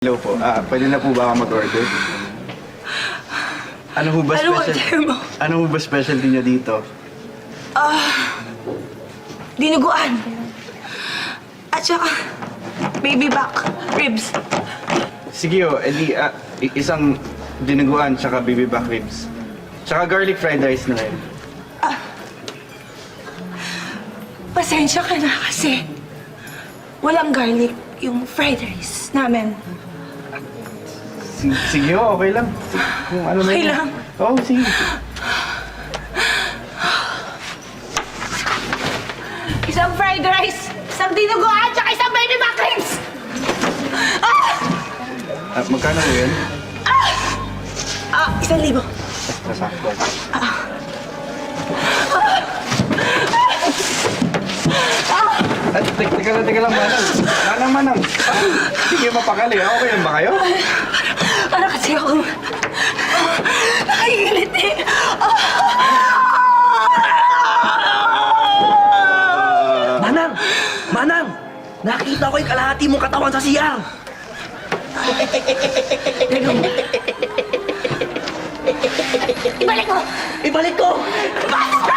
Hello po. Pwede na po ba ako mag-order? Ano ho ba Ano special? order mo? Ano ho ba specialty niyo dito? Dinuguan. At saka, baby back ribs. Sige ho, edi isang dinuguan tsaka baby back ribs. Tsaka garlic fried rice na rin. Pasensya ka na kasi walang garlic yung fried rice namin. Sige ho, okay lang. Kung ano Okay na yun. lang? Oo, sige. Isang fried rice, isang dinuguan, tsaka isang baby back ribs! Magkano ho yun? 1,000. Sasakto. Teka lang, Manang. Sige, mapakali. Okay lang ba kayo? Para kasi ako nakikilit eh. Manang! Nakita ko yung kalahati mong katawan sa CR! Ibalik mo! Ibalik ko! Basta!